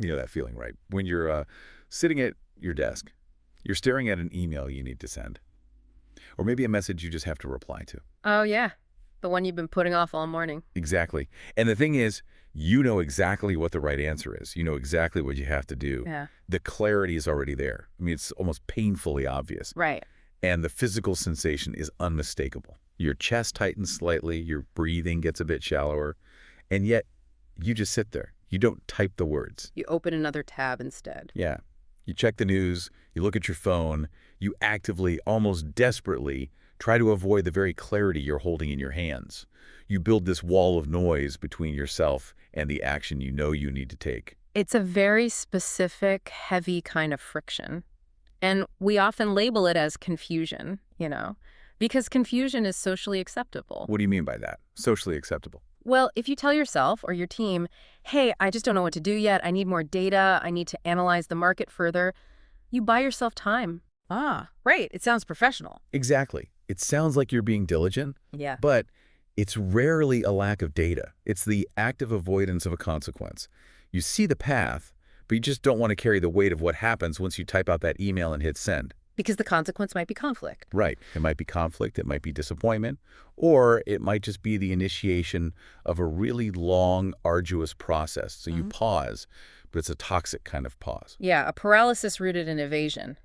You know that feeling, right? When you're sitting at your desk, you're staring at an email you need to send, or maybe a message you just have to reply to. Oh, yeah. The one you've been putting off all morning. Exactly. And the thing is, you know exactly what the right answer is. You know exactly what you have to do. Yeah. The clarity is already there. I mean, it's almost painfully obvious. Right. And the physical sensation is unmistakable. Your chest tightens slightly, your breathing gets a bit shallower, and yet you just sit there. You don't type the words. You open another tab instead. Yeah. You check the news, you look at your phone, you actively, almost desperately, try to avoid the very clarity you're holding in your hands. You build this wall of noise between yourself and the action you know you need to take. It's a very specific, heavy kind of friction. And we often label it as confusion, because confusion is socially acceptable. What do you mean by that? Socially acceptable? Well, if you tell yourself or your team, hey, I just don't know what to do yet, I need more data, I need to analyze the market further, you buy yourself time. Ah, right. It sounds professional. Exactly. It sounds like you're being diligent, Yeah. but it's rarely a lack of data. It's the active avoidance of a consequence. You see the path, but you just don't want to carry the weight of what happens once you type out that email and hit send. Because the consequence might be conflict. Right. It might be conflict, it might be disappointment, or it might just be the initiation of a really long, arduous process. So you pause, but it's a toxic kind of pause. Yeah, a paralysis rooted in evasion.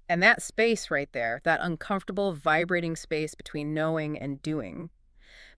And that space right there, that uncomfortable, vibrating space between knowing and doing,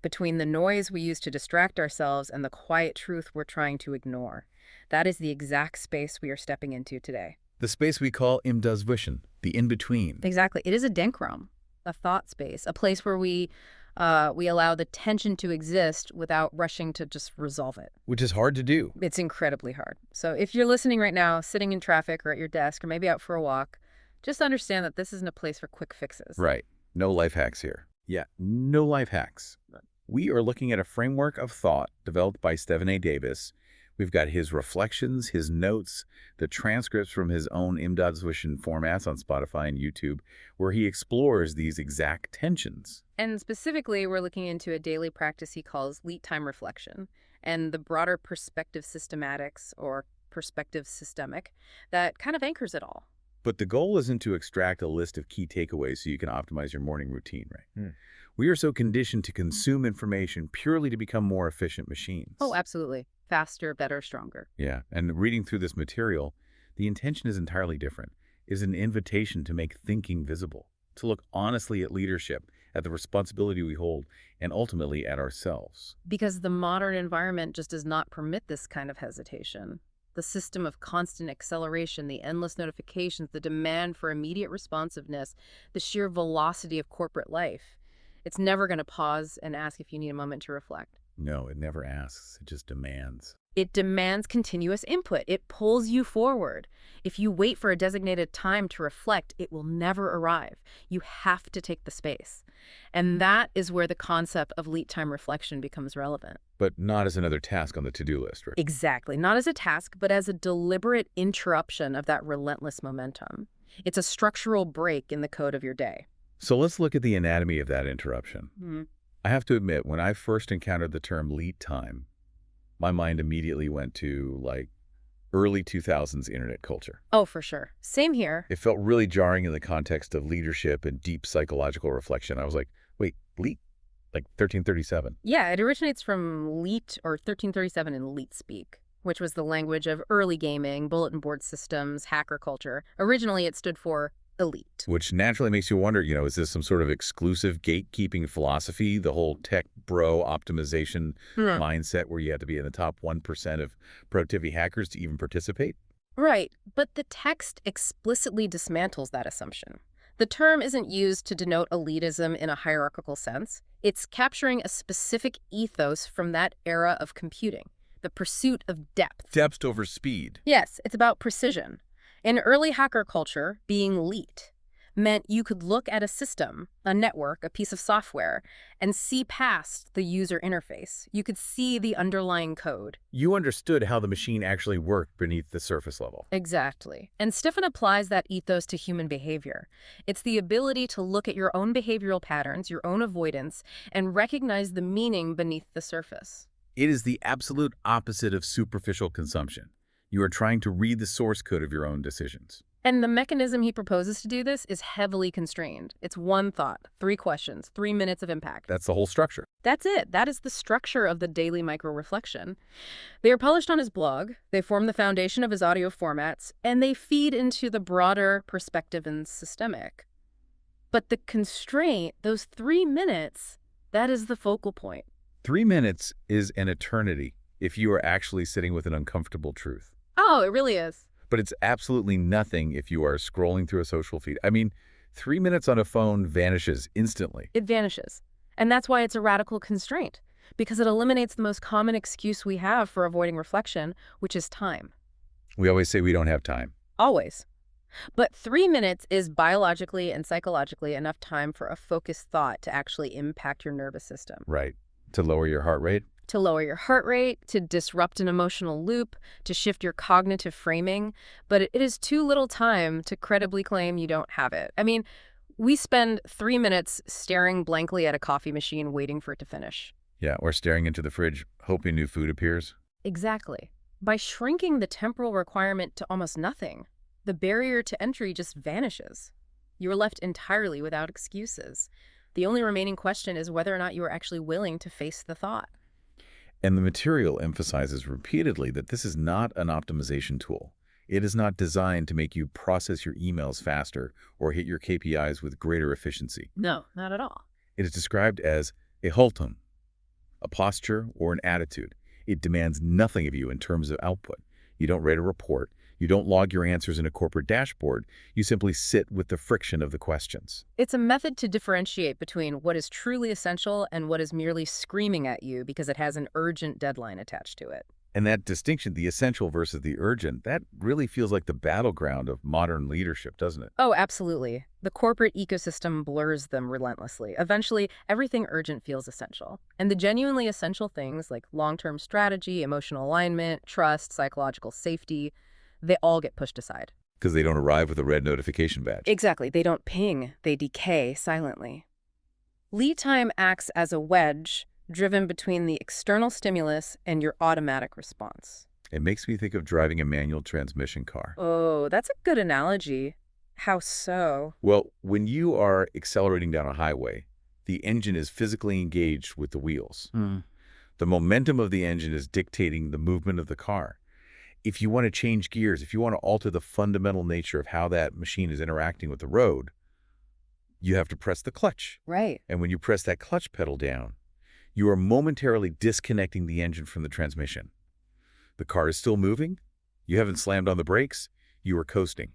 between the noise we use to distract ourselves and the quiet truth we're trying to ignore, that is the exact space we are stepping into today. The space we call Im das Wissen, the in-between. Exactly. It is a Denkraum, a thought space, a place where we allow the tension to exist without rushing to just resolve it. Which is hard to do. It's incredibly hard. So if you're listening right now, sitting in traffic or at your desk or maybe out for a walk, just understand that this isn't a place for quick fixes. Right. No life hacks here. Yeah, no life hacks. Right. We are looking at a framework of thought developed by Stephen A. Davis. We've got his reflections, his notes, the transcripts from his own Im das Wissen formats on Spotify and YouTube, where he explores these exact tensions. And specifically, we're looking into a daily practice he calls LeetTime-Reflexion and the broader perspective systematics or perspective systemic that kind of anchors it all. But the goal isn't to extract a list of key takeaways so you can optimize your morning routine, right? We are so conditioned to consume information purely to become more efficient machines. Oh, absolutely. Faster, better, stronger. Yeah, and reading through this material, the intention is entirely different. It is an invitation to make thinking visible, to look honestly at leadership, at the responsibility we hold, and ultimately at ourselves. Because the modern environment just does not permit this kind of hesitation. The system of constant acceleration, the endless notifications, the demand for immediate responsiveness, the sheer velocity of corporate life. It's never going to pause and ask if you need a moment to reflect. No, it never asks. It just demands. It demands continuous input. It pulls you forward. If you wait for a designated time to reflect, it will never arrive. You have to take the space. And that is where the concept of LeetTime-Reflexion becomes relevant. But not as another task on the to-do list, right? Exactly. Not as a task, but as a deliberate interruption of that relentless momentum. It's a structural break in the code of your day. So let's look at the anatomy of that interruption. I have to admit, when I first encountered the term lead time, my mind immediately went to, like, early 2000s internet culture. Oh, for sure. Same here. It felt really jarring in the context of leadership and deep psychological reflection. I was like, wait, lead? Like 1337. Yeah, it originates from Leet, or 1337 in Leet speak, which was the language of early gaming, bulletin board systems, hacker culture. Originally, it stood for elite. Which naturally makes you wonder, is this some sort of exclusive gatekeeping philosophy, the whole tech bro optimization mindset where you have to be in the top 1% of productivity hackers to even participate? Right, but the text explicitly dismantles that assumption. The term isn't used to denote elitism in a hierarchical sense. It's capturing a specific ethos from that era of computing, the pursuit of depth. Depth over speed. Yes, it's about precision. In early hacker culture, being elite meant you could look at a system, a network, a piece of software, and see past the user interface. You could see the underlying code. You understood how the machine actually worked beneath the surface level. Exactly. And Stephen applies that ethos to human behavior. It's the ability to look at your own behavioral patterns, your own avoidance, and recognize the meaning beneath the surface. It is the absolute opposite of superficial consumption. You are trying to read the source code of your own decisions. And the mechanism he proposes to do this is heavily constrained. It's one thought, 3 questions, 3 minutes of impact. That's the whole structure. That's it. That is the structure of the daily micro-reflection. They are published on his blog, they form the foundation of his audio formats, and they feed into the broader perspective and systemic. But the constraint, those 3 minutes, that is the focal point. 3 minutes is an eternity if you are actually sitting with an uncomfortable truth. Oh, it really is. But it's absolutely nothing if you are scrolling through a social feed. I mean, 3 minutes on a phone vanishes instantly. It vanishes. And that's why it's a radical constraint, because it eliminates the most common excuse we have for avoiding reflection, which is time. We always say we don't have time. Always. But 3 minutes is biologically and psychologically enough time for a focused thought to actually impact your nervous system. Right. To lower your heart rate. To lower your heart rate, to disrupt an emotional loop, to shift your cognitive framing. But it is too little time to credibly claim you don't have it. I mean, we spend 3 minutes staring blankly at a coffee machine waiting for it to finish. Yeah, or staring into the fridge, hoping new food appears. Exactly. By shrinking the temporal requirement to almost nothing, the barrier to entry just vanishes. You are left entirely without excuses. The only remaining question is whether or not you are actually willing to face the thought. And the material emphasizes repeatedly that this is not an optimization tool. It is not designed to make you process your emails faster or hit your KPIs with greater efficiency. No, not at all. It is described as a haltum, a posture or an attitude. It demands nothing of you in terms of output. You don't write a report. You don't log your answers in a corporate dashboard. You simply sit with the friction of the questions. It's a method to differentiate between what is truly essential and what is merely screaming at you because it has an urgent deadline attached to it. And that distinction, the essential versus the urgent, that really feels like the battleground of modern leadership, doesn't it? Oh, absolutely. The corporate ecosystem blurs them relentlessly. Eventually, everything urgent feels essential. And the genuinely essential things like long-term strategy, emotional alignment, trust, psychological safety, they all get pushed aside. Because they don't arrive with a red notification badge. Exactly. They don't ping. They decay silently. Lead time acts as a wedge driven between the external stimulus and your automatic response. It makes me think of driving a manual transmission car. Oh, that's a good analogy. How so? Well, when you are accelerating down a highway, the engine is physically engaged with the wheels. The momentum of the engine is dictating the movement of the car. If you want to change gears, if you want to alter the fundamental nature of how that machine is interacting with the road, you have to press the clutch. Right. And when you press that clutch pedal down, you are momentarily disconnecting the engine from the transmission. The car is still moving. You haven't slammed on the brakes. You are coasting.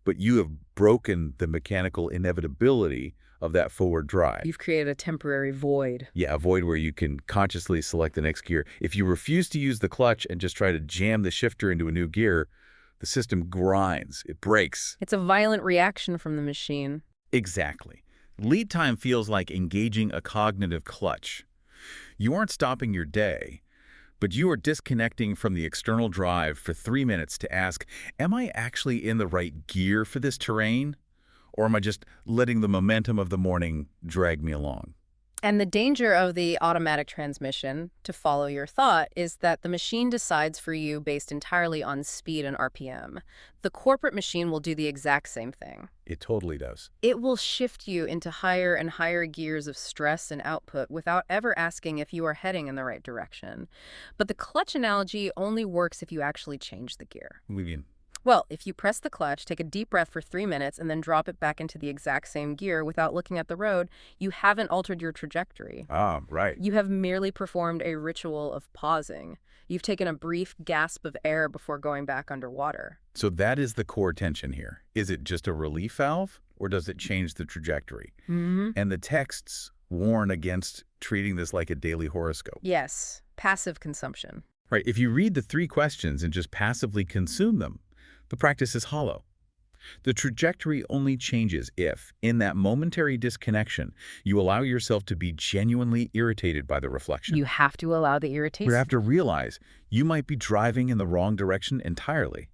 But you have broken the mechanical inevitability of that forward drive. You've created a temporary void. Yeah, a void where you can consciously select the next gear. If you refuse to use the clutch and just try to jam the shifter into a new gear, the system grinds. It breaks. It's a violent reaction from the machine. Exactly. Lead time feels like engaging a cognitive clutch. You aren't stopping your day, but you are disconnecting from the external drive for 3 minutes to ask, am I actually in the right gear for this terrain? Or am I just letting the momentum of the morning drag me along? And the danger of the automatic transmission, to follow your thought, is that the machine decides for you based entirely on speed and RPM. The corporate machine will do the exact same thing. It totally does. It will shift you into higher and higher gears of stress and output without ever asking if you are heading in the right direction. But the clutch analogy only works if you actually change the gear. What do you mean? Well, if you press the clutch, take a deep breath for 3 minutes, and then drop it back into the exact same gear without looking at the road, you haven't altered your trajectory. Ah, right. You have merely performed a ritual of pausing. You've taken a brief gasp of air before going back underwater. So that is the core tension here. Is it just a relief valve, or does it change the trajectory? And the texts warn against treating this like a daily horoscope. Yes, passive consumption. Right. If you read the 3 questions and just passively consume them, the practice is hollow. The trajectory only changes if, in that momentary disconnection, you allow yourself to be genuinely irritated by the reflection. You have to allow the irritation. You have to realize you might be driving in the wrong direction entirely,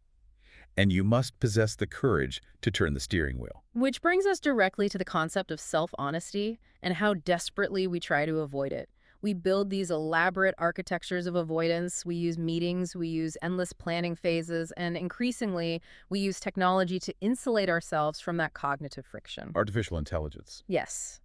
and you must possess the courage to turn the steering wheel. Which brings us directly to the concept of self-honesty and how desperately we try to avoid it. We build these elaborate architectures of avoidance. We use meetings, we use endless planning phases, and increasingly, we use technology to insulate ourselves from that cognitive friction. Artificial intelligence. Yes.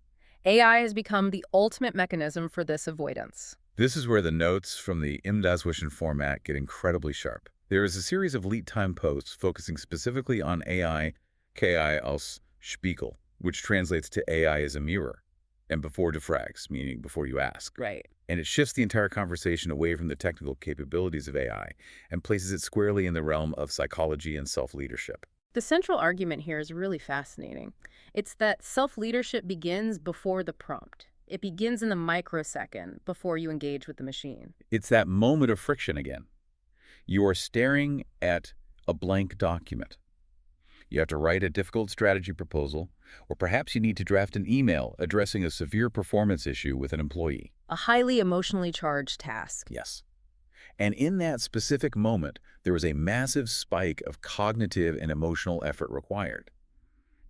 AI has become the ultimate mechanism for this avoidance. This is where the notes from the Im das Wischen format get incredibly sharp. There is a series of LeetTime posts focusing specifically on AI, KI als Spiegel, which translates to AI as a mirror, and before defrags, meaning before you ask. Right. And it shifts the entire conversation away from the technical capabilities of AI and places it squarely in the realm of psychology and self-leadership. The central argument here is really fascinating. It's that self-leadership begins before the prompt. It begins in the microsecond before you engage with the machine. It's that moment of friction again. You are staring at a blank document. You have to write a difficult strategy proposal, or perhaps you need to draft an email addressing a severe performance issue with an employee. A highly emotionally charged task. Yes. And in that specific moment, there was a massive spike of cognitive and emotional effort required.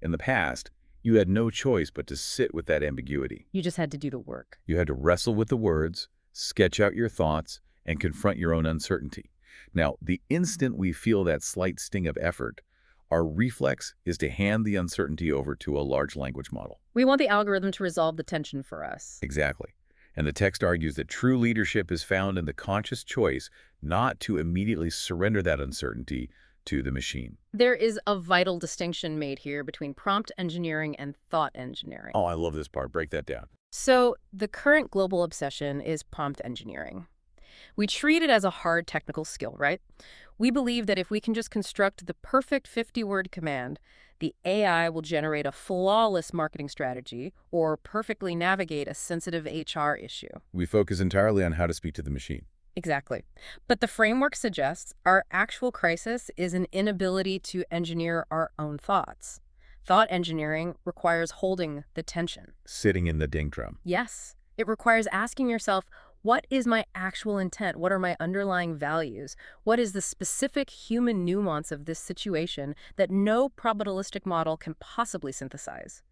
In the past, you had no choice but to sit with that ambiguity. You just had to do the work. You had to wrestle with the words, sketch out your thoughts, and confront your own uncertainty. Now, the instant we feel that slight sting of effort, our reflex is to hand the uncertainty over to a large language model. We want the algorithm to resolve the tension for us. Exactly. And the text argues that true leadership is found in the conscious choice not to immediately surrender that uncertainty to the machine. There is a vital distinction made here between prompt engineering and thought engineering. Oh, I love this part. Break that down. So, the current global obsession is prompt engineering. We treat it as a hard technical skill, right? We believe that if we can just construct the perfect 50-word command, the AI will generate a flawless marketing strategy or perfectly navigate a sensitive HR issue. We focus entirely on how to speak to the machine. Exactly. But the framework suggests our actual crisis is an inability to engineer our own thoughts. Thought engineering requires holding the tension. Sitting in the ding drum. Yes. It requires asking yourself, what is my actual intent? What are my underlying values? What is the specific human nuance of this situation that no probabilistic model can possibly synthesize?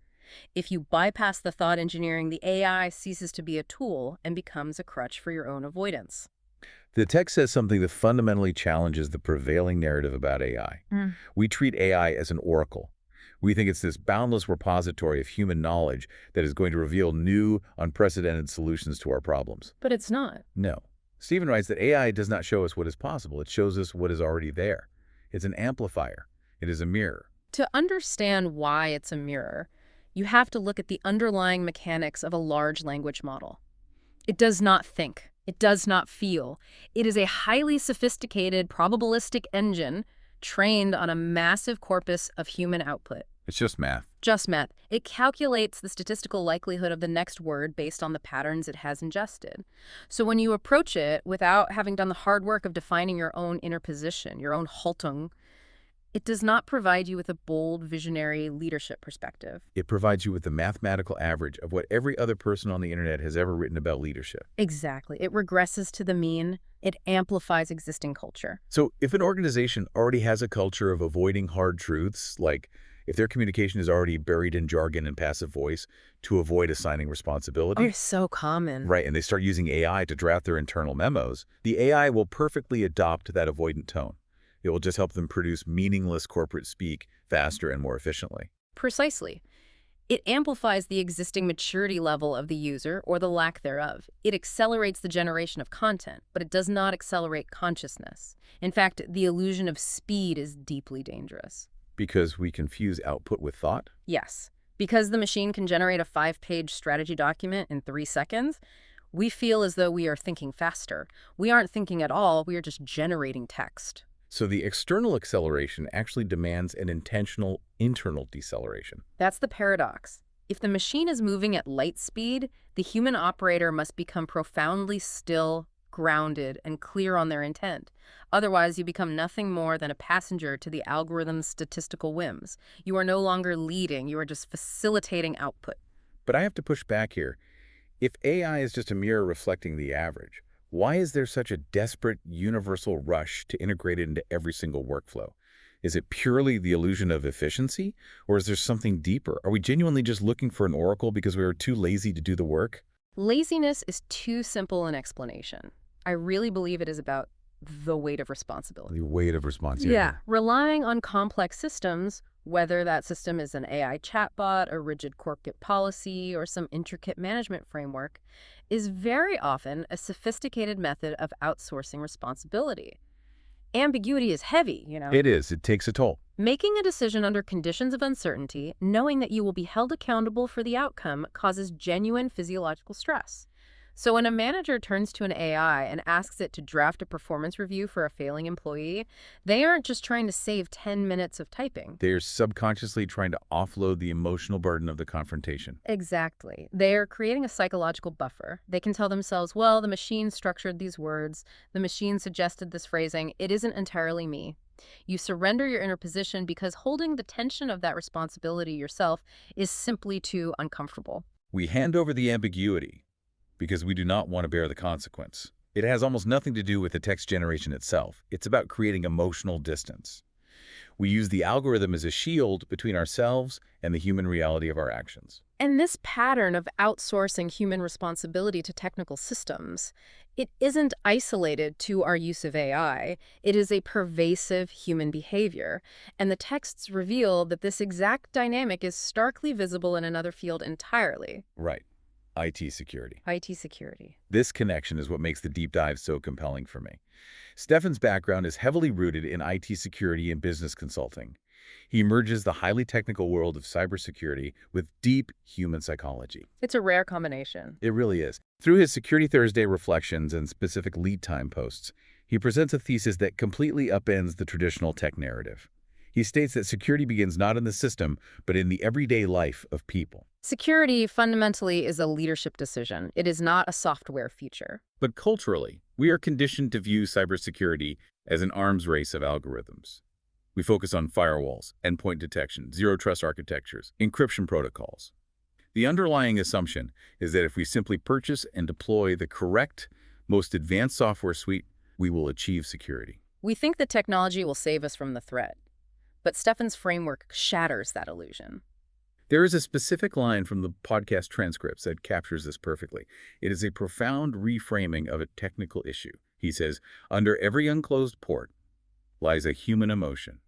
If you bypass the thought engineering, the AI ceases to be a tool and becomes a crutch for your own avoidance. The text says something that fundamentally challenges the prevailing narrative about AI. We treat AI as an oracle. We think it's this boundless repository of human knowledge that is going to reveal new, unprecedented solutions to our problems. But it's not. No. Stephen writes that AI does not show us what is possible. It shows us what is already there. It's an amplifier. It is a mirror. To understand why it's a mirror, you have to look at the underlying mechanics of a large language model. It does not think. It does not feel. It is a highly sophisticated probabilistic engine trained on a massive corpus of human output. It's just math. Just math. It calculates the statistical likelihood of the next word based on the patterns it has ingested. So when you approach it without having done the hard work of defining your own inner position, your own Haltung, it does not provide you with a bold, visionary leadership perspective. It provides you with the mathematical average of what every other person on the internet has ever written about leadership. Exactly. It regresses to the mean. It amplifies existing culture. So if an organization already has a culture of avoiding hard truths, like if their communication is already buried in jargon and passive voice to avoid assigning responsibility. Oh, so common. Right, and they start using AI to draft their internal memos, the AI will perfectly adopt that avoidant tone. It will just help them produce meaningless corporate speak faster and more efficiently. Precisely. It amplifies the existing maturity level of the user or the lack thereof. It accelerates the generation of content, but it does not accelerate consciousness. In fact, the illusion of speed is deeply dangerous. Because we confuse output with thought? Yes. Because the machine can generate a 5-page strategy document in 3 seconds, we feel as though we are thinking faster. We aren't thinking at all, we are just generating text. So the external acceleration actually demands an intentional internal deceleration. That's the paradox. If the machine is moving at light speed, the human operator must become profoundly still, grounded, and clear on their intent. Otherwise, you become nothing more than a passenger to the algorithm's statistical whims. You are no longer leading, you are just facilitating output. But I have to push back here. If AI is just a mirror reflecting the average, why is there such a desperate, universal rush to integrate it into every single workflow? Is it purely the illusion of efficiency, or is there something deeper? Are we genuinely just looking for an oracle because we are too lazy to do the work? Laziness is too simple an explanation. I really believe it is about the weight of responsibility. The weight of responsibility. Yeah, relying on complex systems, whether that system is an AI chatbot, a rigid corporate policy, or some intricate management framework, is very often a sophisticated method of outsourcing responsibility. Ambiguity is heavy, you know. It is. It takes a toll. Making a decision under conditions of uncertainty, knowing that you will be held accountable for the outcome, causes genuine physiological stress. So when a manager turns to an AI and asks it to draft a performance review for a failing employee, they aren't just trying to save 10 minutes of typing. They're subconsciously trying to offload the emotional burden of the confrontation. Exactly. They are creating a psychological buffer. They can tell themselves, well, the machine structured these words, the machine suggested this phrasing, it isn't entirely me. You surrender your inner position because holding the tension of that responsibility yourself is simply too uncomfortable. We hand over the ambiguity because we do not want to bear the consequence. It has almost nothing to do with the text generation itself. It's about creating emotional distance. We use the algorithm as a shield between ourselves and the human reality of our actions. And this pattern of outsourcing human responsibility to technical systems, it isn't isolated to our use of AI. It is a pervasive human behavior. And the texts reveal that this exact dynamic is starkly visible in another field entirely. Right. IT security. IT security. This connection is what makes the deep dive so compelling for me. Stefan's background is heavily rooted in IT security and business consulting. He merges the highly technical world of cybersecurity with deep human psychology. It's a rare combination. It really is. Through his Security Thursday reflections and specific lead time posts, he presents a thesis that completely upends the traditional tech narrative. He states that security begins not in the system, but in the everyday life of people. Security fundamentally is a leadership decision. It is not a software feature. But culturally, we are conditioned to view cybersecurity as an arms race of algorithms. We focus on firewalls, endpoint detection, zero-trust architectures, encryption protocols. The underlying assumption is that if we simply purchase and deploy the correct, most advanced software suite, we will achieve security. We think that technology will save us from the threat. But Stefan's framework shatters that illusion. There is a specific line from the podcast transcripts that captures this perfectly. It is a profound reframing of a technical issue. He says, under every unclosed port lies a human emotion.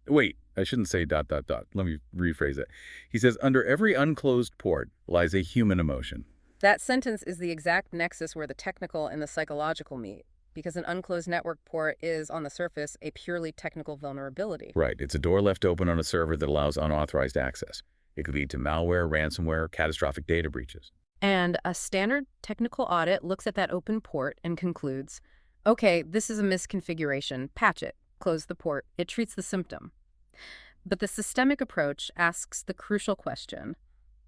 Wait, I shouldn't say ... Let me rephrase it. He says, under every unclosed port lies a human emotion. That sentence is the exact nexus where the technical and the psychological meet, because an unclosed network port is, on the surface, a purely technical vulnerability. Right. It's a door left open on a server that allows unauthorized access. It could lead to malware, ransomware, catastrophic data breaches. And a standard technical audit looks at that open port and concludes, okay, this is a misconfiguration. Patch it. Close the port. It treats the symptom. But the systemic approach asks the crucial question,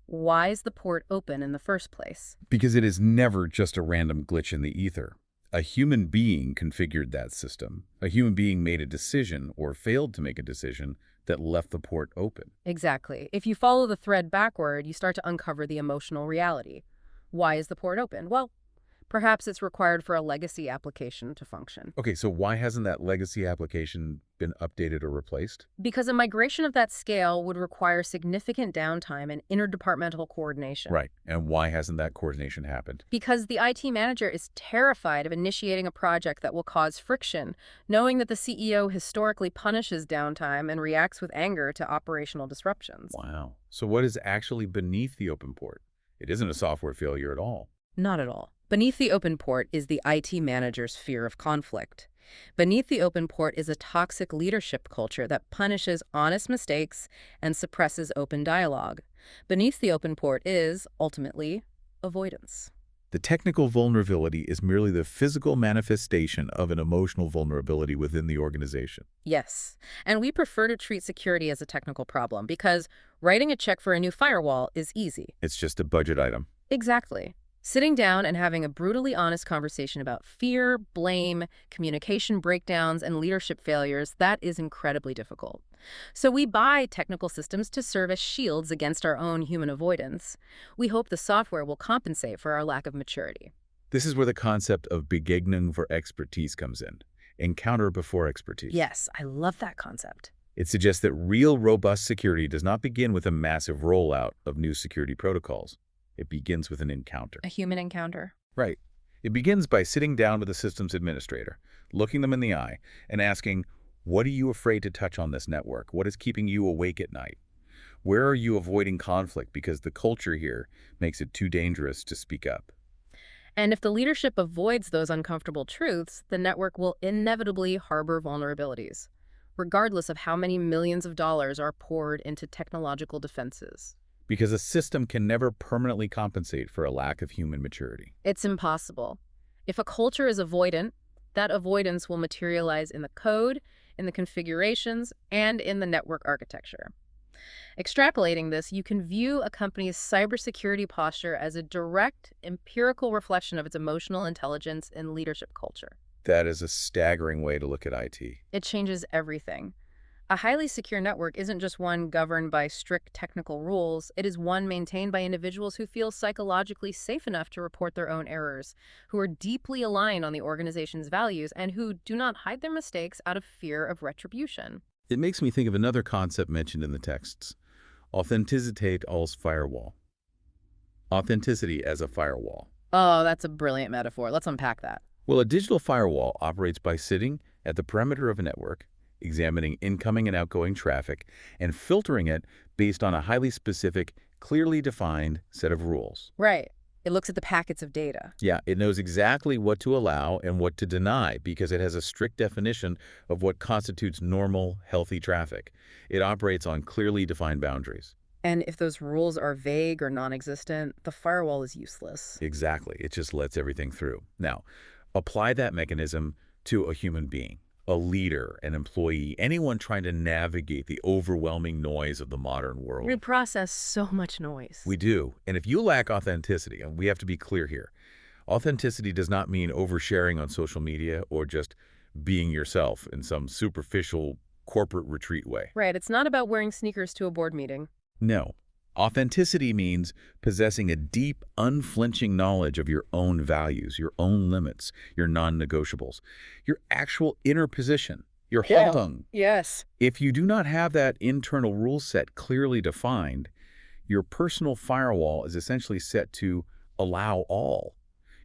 why is the port open in the first place? Because it is never just a random glitch in the ether. A human being configured that system. A human being made a decision or failed to make a decision that left the port open. Exactly. If you follow the thread backward, you start to uncover the emotional reality. Why is the port open? Well, perhaps it's required for a legacy application to function. Okay, so why hasn't that legacy application been updated or replaced? Because a migration of that scale would require significant downtime and interdepartmental coordination. Right, and why hasn't that coordination happened? Because the IT manager is terrified of initiating a project that will cause friction, knowing that the CEO historically punishes downtime and reacts with anger to operational disruptions. Wow. So what is actually beneath the open port? It isn't a software failure at all. Not at all. Beneath the open port is the IT manager's fear of conflict. Beneath the open port is a toxic leadership culture that punishes honest mistakes and suppresses open dialogue. Beneath the open port is, ultimately, avoidance. The technical vulnerability is merely the physical manifestation of an emotional vulnerability within the organization. Yes, and we prefer to treat security as a technical problem because writing a check for a new firewall is easy. It's just a budget item. Exactly. Sitting down and having a brutally honest conversation about fear, blame, communication breakdowns, and leadership failures, that is incredibly difficult. So we buy technical systems to serve as shields against our own human avoidance. We hope the software will compensate for our lack of maturity. This is where the concept of Begegnung for expertise comes in. Encounter before expertise. Yes, I love that concept. It suggests that real robust security does not begin with a massive rollout of new security protocols. It begins with an encounter. A human encounter. Right. It begins by sitting down with the system's administrator, looking them in the eye, and asking, what are you afraid to touch on this network? What is keeping you awake at night? Where are you avoiding conflict because the culture here makes it too dangerous to speak up? And if the leadership avoids those uncomfortable truths, the network will inevitably harbor vulnerabilities, regardless of how many millions of dollars are poured into technological defenses. Because a system can never permanently compensate for a lack of human maturity. It's impossible. If a culture is avoidant, that avoidance will materialize in the code, in the configurations, and in the network architecture. Extrapolating this, you can view a company's cybersecurity posture as a direct, empirical reflection of its emotional intelligence and leadership culture. That is a staggering way to look at IT. It changes everything. A highly secure network isn't just one governed by strict technical rules, it is one maintained by individuals who feel psychologically safe enough to report their own errors, who are deeply aligned on the organization's values, and who do not hide their mistakes out of fear of retribution. It makes me think of another concept mentioned in the texts, authenticität als Firewall. Authenticity as a firewall. Oh, that's a brilliant metaphor. Let's unpack that. Well, a digital firewall operates by sitting at the perimeter of a network, examining incoming and outgoing traffic, and filtering it based on a highly specific, clearly defined set of rules. Right. It looks at the packets of data. Yeah, it knows exactly what to allow and what to deny because it has a strict definition of what constitutes normal, healthy traffic. It operates on clearly defined boundaries. And if those rules are vague or non-existent, the firewall is useless. Exactly. It just lets everything through. Now, apply that mechanism to a human being, a leader, an employee, anyone trying to navigate the overwhelming noise of the modern world. We process so much noise. We do. And if you lack authenticity, and we have to be clear here, authenticity does not mean oversharing on social media or just being yourself in some superficial corporate retreat way. Right. It's not about wearing sneakers to a board meeting. No. Authenticity means possessing a deep, unflinching knowledge of your own values, your own limits, your non-negotiables, your actual inner position, your Haltung. Yes. If you do not have that internal rule set clearly defined, your personal firewall is essentially set to allow all.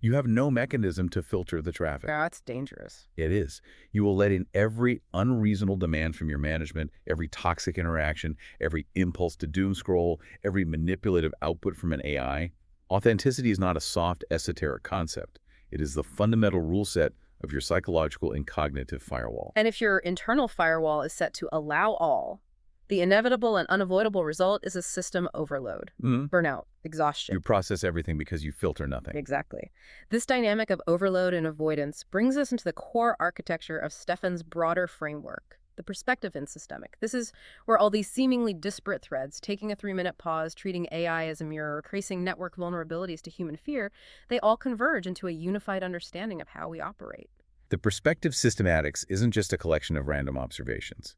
You have no mechanism to filter the traffic. That's dangerous. It is. You will let in every unreasonable demand from your management, every toxic interaction, every impulse to doom scroll, every manipulative output from an AI. Authenticity is not a soft, esoteric concept. It is the fundamental rule set of your psychological and cognitive firewall. And if your internal firewall is set to allow all, the inevitable and unavoidable result is a system overload, burnout, exhaustion. You process everything because you filter nothing. Exactly. This dynamic of overload and avoidance brings us into the core architecture of Stefan's broader framework, the perspective in systemic. This is where all these seemingly disparate threads, taking a 3-minute pause, treating AI as a mirror, tracing network vulnerabilities to human fear, they all converge into a unified understanding of how we operate. The perspective systematics isn't just a collection of random observations.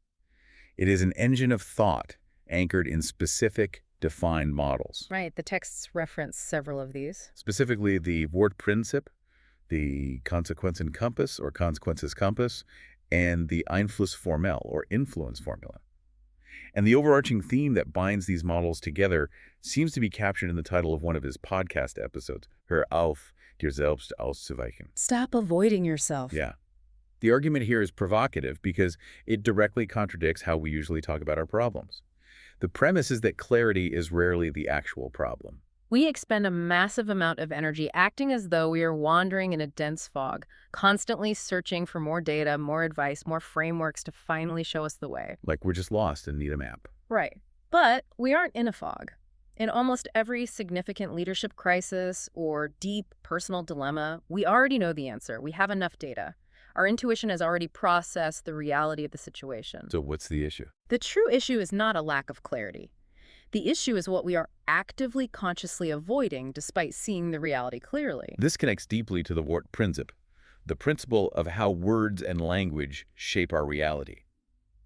It is an engine of thought anchored in specific, defined models. Right. The texts reference several of these. Specifically, the Wortprinzip, the Konsequenzenkompass or Consequences Compass, and the Einflussformel or influence formula. And the overarching theme that binds these models together seems to be captured in the title of one of his podcast episodes, Hör auf, dir selbst auszuweichen. Stop avoiding yourself. Yeah. The argument here is provocative because it directly contradicts how we usually talk about our problems. The premise is that clarity is rarely the actual problem. We expend a massive amount of energy acting as though we are wandering in a dense fog, constantly searching for more data, more advice, more frameworks to finally show us the way. Like we're just lost and need a map. Right. But we aren't in a fog. In almost every significant leadership crisis or deep personal dilemma, we already know the answer. We have enough data. Our intuition has already processed the reality of the situation. So what's the issue? The true issue is not a lack of clarity. The issue is what we are actively, consciously avoiding despite seeing the reality clearly. This connects deeply to the Wortprinzip, the principle of how words and language shape our reality.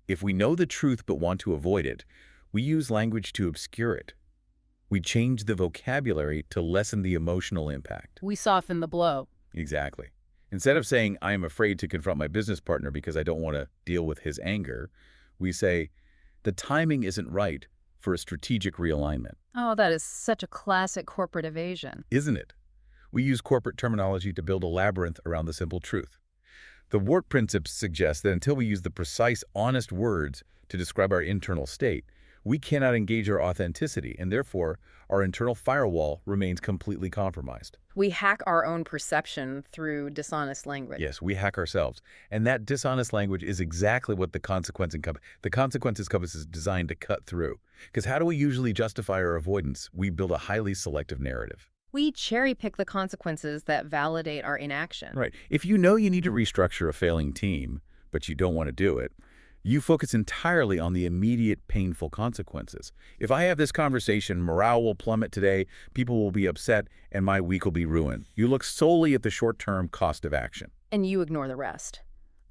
If we know the truth but want to avoid it, we use language to obscure it. We change the vocabulary to lessen the emotional impact. We soften the blow. Exactly. Instead of saying, I am afraid to confront my business partner because I don't want to deal with his anger, we say, the timing isn't right for a strategic realignment. Oh, that is such a classic corporate evasion. Isn't it? We use corporate terminology to build a labyrinth around the simple truth. The Wart principle suggests that until we use the precise, honest words to describe our internal state, we cannot engage our authenticity, and therefore, our internal firewall remains completely compromised. We hack our own perception through dishonest language. Yes, we hack ourselves. And that dishonest language is exactly what the consequences compass is designed to cut through. Because how do we usually justify our avoidance? We build a highly selective narrative. We cherry-pick the consequences that validate our inaction. Right. If you know you need to restructure a failing team, but you don't want to do it, you focus entirely on the immediate painful consequences. If I have this conversation, morale will plummet today, people will be upset, and my week will be ruined. You look solely at the short-term cost of action. And you ignore the rest.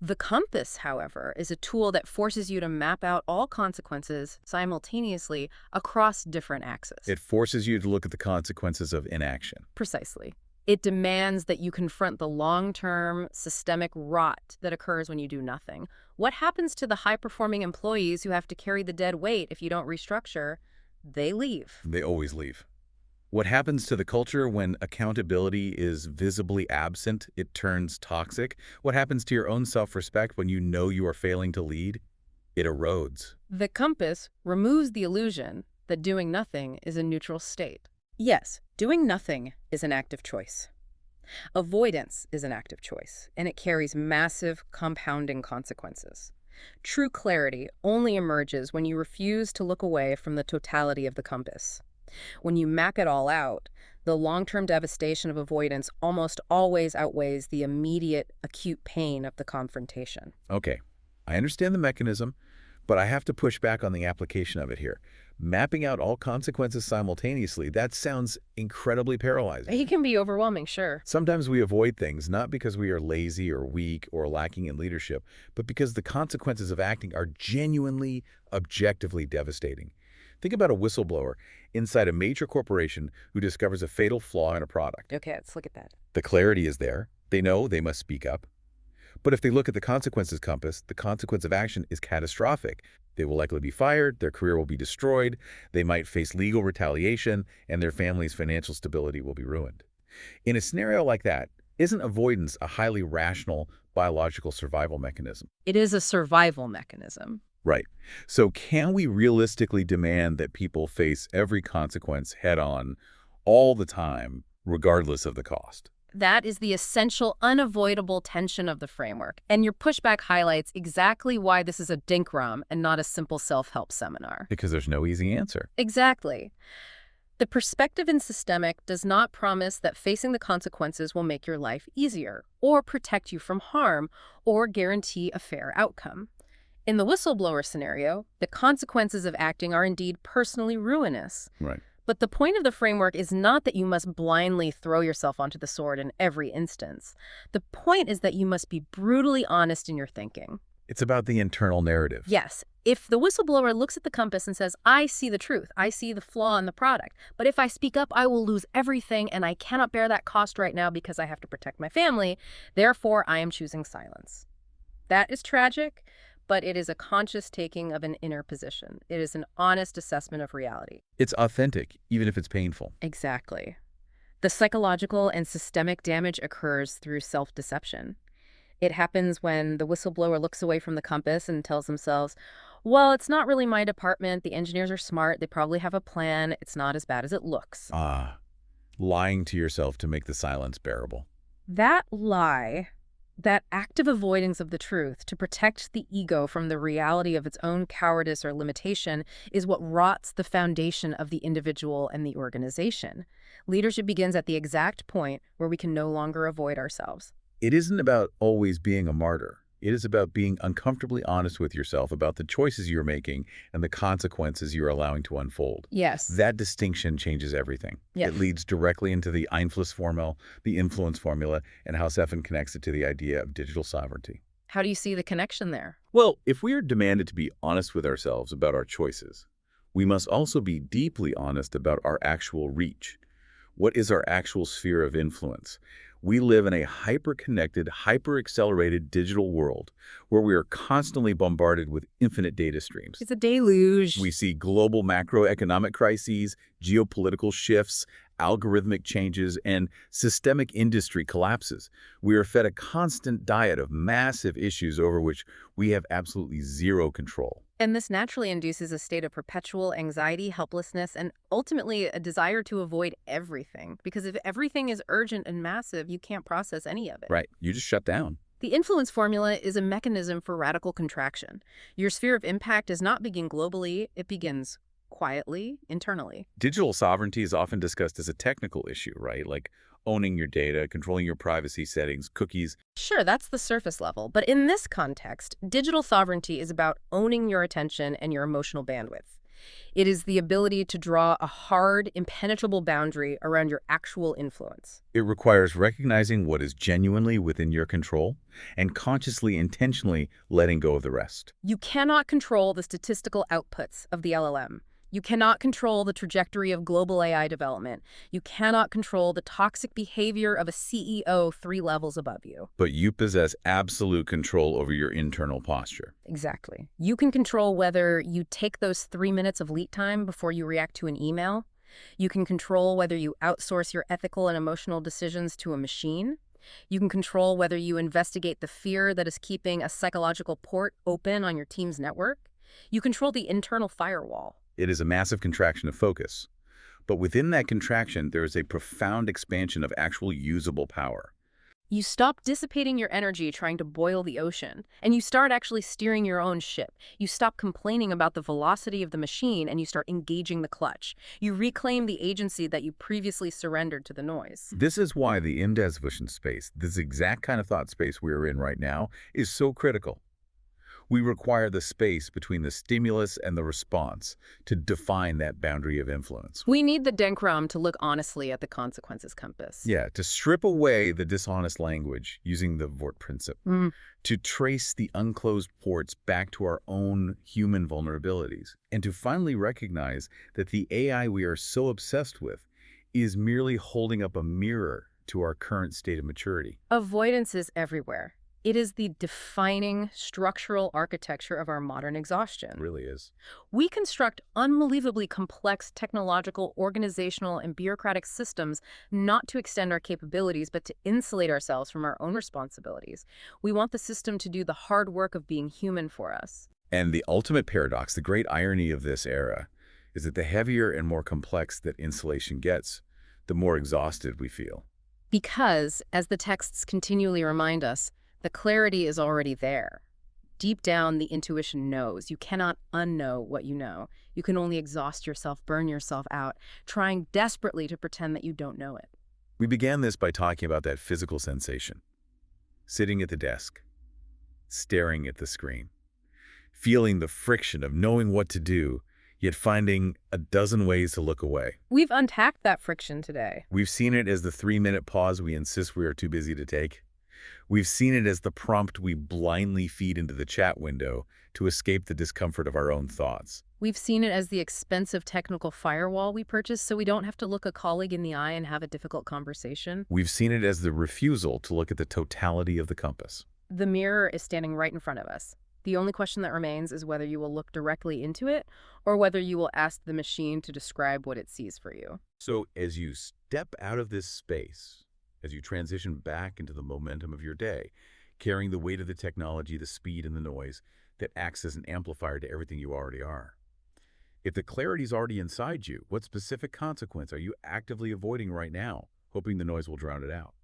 The compass, however, is a tool that forces you to map out all consequences simultaneously across different axes. It forces you to look at the consequences of inaction. Precisely. It demands that you confront the long-term systemic rot that occurs when you do nothing. What happens to the high-performing employees who have to carry the dead weight if you don't restructure? They leave. They always leave. What happens to the culture when accountability is visibly absent? It turns toxic. What happens to your own self-respect when you know you are failing to lead? It erodes. The compass removes the illusion that doing nothing is a neutral state. Yes, doing nothing is an active choice. Avoidance is an active choice, and it carries massive compounding consequences. True clarity only emerges when you refuse to look away from the totality of the compass. When you map it all out, the long-term devastation of avoidance almost always outweighs the immediate, acute pain of the confrontation. Okay, I understand the mechanism, but I have to push back on the application of it here. Mapping out all consequences simultaneously, that sounds incredibly paralyzing. It can be overwhelming, sure. Sometimes we avoid things not because we are lazy or weak or lacking in leadership, but because the consequences of acting are genuinely, objectively devastating. Think about a whistleblower inside a major corporation who discovers a fatal flaw in a product. Okay, let's look at that. The clarity is there. They know they must speak up. But if they look at the consequences compass, the consequence of action is catastrophic. They will likely be fired, their career will be destroyed, they might face legal retaliation, and their family's financial stability will be ruined. In a scenario like that, isn't avoidance a highly rational biological survival mechanism? It is a survival mechanism. Right. So can we realistically demand that people face every consequence head-on all the time, regardless of the cost? That is the essential, unavoidable tension of the framework. And your pushback highlights exactly why this is a dinkram and not a simple self-help seminar. Because there's no easy answer. Exactly. The perspective in systemic does not promise that facing the consequences will make your life easier, or protect you from harm, or guarantee a fair outcome. In the whistleblower scenario, the consequences of acting are indeed personally ruinous. Right. But the point of the framework is not that you must blindly throw yourself onto the sword in every instance. The point is that you must be brutally honest in your thinking. It's about the internal narrative. Yes. If the whistleblower looks at the compass and says, I see the truth, I see the flaw in the product, but if I speak up, I will lose everything and I cannot bear that cost right now because I have to protect my family, therefore I am choosing silence. That is tragic, but it is a conscious taking of an inner position. It is an honest assessment of reality. It's authentic, even if it's painful. Exactly. The psychological and systemic damage occurs through self-deception. It happens when the whistleblower looks away from the compass and tells themselves, well, it's not really my department. The engineers are smart. They probably have a plan. It's not as bad as it looks. Lying to yourself to make the silence bearable. That lie, that active avoidance of the truth to protect the ego from the reality of its own cowardice or limitation is what rots the foundation of the individual and the organization. Leadership begins at the exact point where we can no longer avoid ourselves. It isn't about always being a martyr. It is about being uncomfortably honest with yourself about the choices you're making and the consequences you're allowing to unfold. Yes. That distinction changes everything. Yeah. It leads directly into the Einflussformel, the influence formula, and how Stefan connects it to the idea of digital sovereignty. How do you see the connection there? Well, if we are demanded to be honest with ourselves about our choices, we must also be deeply honest about our actual reach. What is our actual sphere of influence? We live in a hyper-connected, hyper-accelerated digital world where we are constantly bombarded with infinite data streams. It's a deluge. We see global macroeconomic crises, geopolitical shifts, algorithmic changes, and systemic industry collapses. We are fed a constant diet of massive issues over which we have absolutely zero control. And this naturally induces a state of perpetual anxiety, helplessness, and ultimately a desire to avoid everything. Because if everything is urgent and massive, you can't process any of it. Right. You just shut down. The influence formula is a mechanism for radical contraction. Your sphere of impact does not begin globally, it begins quietly, internally. Digital sovereignty is often discussed as a technical issue, right? Like owning your data, controlling your privacy settings, cookies. Sure, that's the surface level, but in this context, digital sovereignty is about owning your attention and your emotional bandwidth. It is the ability to draw a hard, impenetrable boundary around your actual influence. It requires recognizing what is genuinely within your control and consciously, intentionally letting go of the rest. You cannot control the statistical outputs of the LLM. You cannot control the trajectory of global AI development. You cannot control the toxic behavior of a CEO 3 levels above you. But you possess absolute control over your internal posture. Exactly. You can control whether you take those 3 minutes of lead time before you react to an email. You can control whether you outsource your ethical and emotional decisions to a machine. You can control whether you investigate the fear that is keeping a psychological port open on your team's network. You control the internal firewall. It is a massive contraction of focus. But within that contraction, there is a profound expansion of actual usable power. You stop dissipating your energy trying to boil the ocean, and you start actually steering your own ship. You stop complaining about the velocity of the machine, and you start engaging the clutch. You reclaim the agency that you previously surrendered to the noise. This is why the Im-Zwischen space, this exact kind of thought space we are in right now, is so critical. We require the space between the stimulus and the response to define that boundary of influence. We need the Denkram to look honestly at the consequences compass. Yeah, to strip away the dishonest language using the Vort principle, to trace the unclosed ports back to our own human vulnerabilities, and to finally recognize that the AI we are so obsessed with is merely holding up a mirror to our current state of maturity. Avoidance is everywhere. It is the defining structural architecture of our modern exhaustion. It really is. We construct unbelievably complex technological, organizational, and bureaucratic systems not to extend our capabilities, but to insulate ourselves from our own responsibilities. We want the system to do the hard work of being human for us. And the ultimate paradox, the great irony of this era, is that the heavier and more complex that insulation gets, the more exhausted we feel. Because, as the texts continually remind us, the clarity is already there. Deep down, the intuition knows. You cannot unknow what you know. You can only exhaust yourself, burn yourself out, trying desperately to pretend that you don't know it. We began this by talking about that physical sensation. Sitting at the desk, staring at the screen, feeling the friction of knowing what to do, yet finding a dozen ways to look away. We've untacked that friction today. We've seen it as the 3-minute pause we insist we are too busy to take. We've seen it as the prompt we blindly feed into the chat window to escape the discomfort of our own thoughts. We've seen it as the expensive technical firewall we purchase so we don't have to look a colleague in the eye and have a difficult conversation. We've seen it as the refusal to look at the totality of the compass. The mirror is standing right in front of us. The only question that remains is whether you will look directly into it or whether you will ask the machine to describe what it sees for you. So as you step out of this space, as you transition back into the momentum of your day, carrying the weight of the technology, the speed, and the noise that acts as an amplifier to everything you already are. If the clarity is already inside you, what specific consequence are you actively avoiding right now, hoping the noise will drown it out?